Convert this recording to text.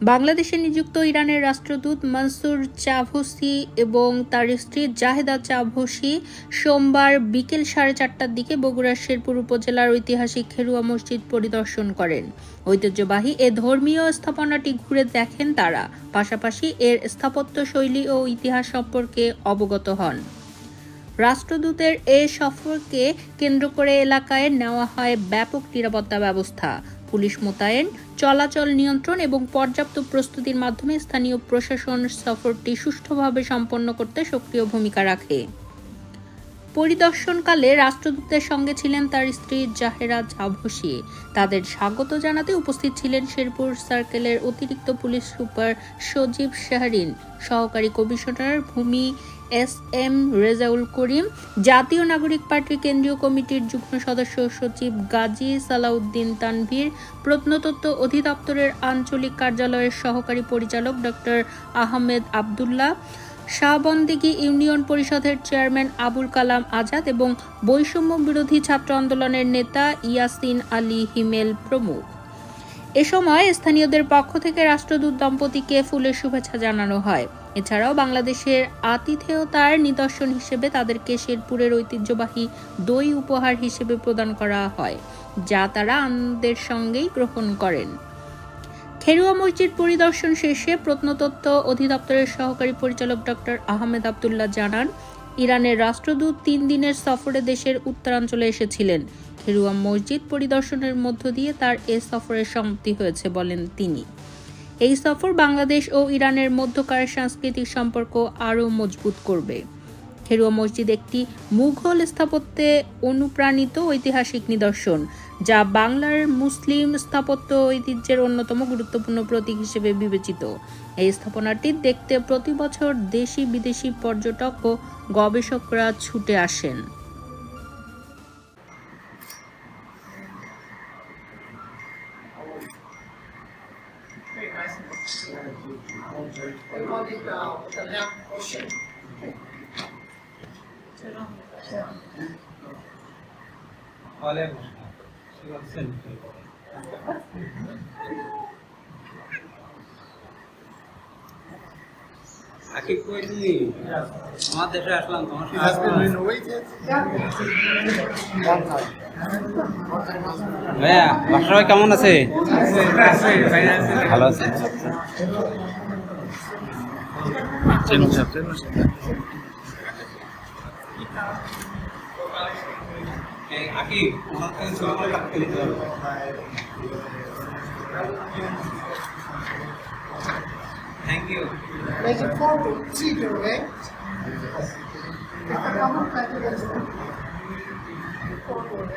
বাংলাদেশে নিযুক্ত ইরানের রাষ্ট্রদূত মনসুর চাভসি এবং তার স্ত্রী জাহেদা চাভসি সোমবার বিকেল 4:30টার দিকে বগুড়ার শেরপুর উপজেলার ঐতিহাসিক খেরুয়া মসজিদ পরিদর্শন করেন। ঐতিহ্যবাহী এ ধর্মীয় স্থাপনাটি ঘুরে দেখেন তারা, পাশাপাশি এর স্থাপত্য শৈলী ও ইতিহাস সম্পর্কে অবগত হন। রাষ্ট্রদূতের এ সফরকে কেন্দ্র করে এলাকায় নেওয়া হয় ব্যাপক নিরাপত্তা ব্যবস্থা। পুলিশ মোতায়েন, চলাচল নিয়ন্ত্রণ এবং পর্যাপ্ত প্রস্তুতির মাধ্যমে স্থানীয় প্রশাসন সফরটি সুষ্ঠুভাবে সম্পন্ন করতে সক্রিয় ভূমিকা রাখে। পরিদর্শনকালে রাষ্ট্রদূতের সঙ্গে ছিলেন তার স্ত্রী জাহেরা চাভসি। তাদের স্বাগত জানাতে উপস্থিত ছিলেন শেরপুর সার্কেলের অতিরিক্ত পুলিশ সুপার সজীব শাহরিন, সহকারী কমিশনার ভূমি এস.এম. রেজাউল করিম, জাতীয় নাগরিক পার্টির কেন্দ্রীয় কমিটির যুগ্ম সদস্য সচিব গাজী সালাউদ্দিন তানভীর, প্রত্নতত্ত্ব অধিদপ্তরের আঞ্চলিক কার্যালয়ের সহকারী পরিচালক ডক্টর আহমেদ আবদুল্লাহ, শাহবন্দিগি ইউনিয়ন পরিষদের চেয়ারম্যান আবুল কালাম আজাদ এবং বৈষম্য বিরোধী ছাত্র আন্দোলনের নেতা ইয়াসিন আলী হিমেল প্রমুখ। এ সময় স্থানীয়দের পক্ষ থেকে রাষ্ট্রদূত দম্পতিকে ফুলের শুভেচ্ছা জানানো হয়। এছাড়াও বাংলাদেশের আতিথেয়তার নিদর্শন হিসেবে তাদেরকে শেরপুরের ঐতিহ্যবাহী দই উপহার হিসেবে প্রদান করা হয়, যা তারা আনন্দের সঙ্গেই গ্রহণ করেন। খেরুয়া মসজিদ পরিদর্শন শেষে প্রত্নতত্ত্ব অধিদপ্তরের সহকারী পরিচালক ডক্টর আহমেদ আবদুল্লাহ জানান, ইরানের রাষ্ট্রদূত 3 দিনের সফরে দেশের উত্তরাঞ্চলে এসেছিলেন। খেরুয়া মসজিদ পরিদর্শনের মধ্য দিয়ে তার এ সফরের সমাপ্তি হয়েছে বলেন তিনি। এই সফর বাংলাদেশ ও ইরানের মধ্যকার সাংস্কৃতিক সম্পর্ক আরও মজবুত করবে। খেরুয়া মসজিদ একটি মুঘল স্থাপত্যে অনুপ্রাণিত ঐতিহাসিক নিদর্শন, যা বাংলার মুসলিম স্থাপত্য ঐতিহ্যের অন্যতম গুরুত্বপূর্ণ প্রতীক হিসেবে বিবেচিত। এই স্থাপনাটি দেখতে প্রতি বছর দেশি বিদেশি পর্যটক ও গবেষকরা ছুটে আসেন। আমার দেশে আসলাম তোমার ভাইয়া, বাসার সবাই কেমন আছে? ভালো আছে। Thank you. There's a forward seat away. Forward.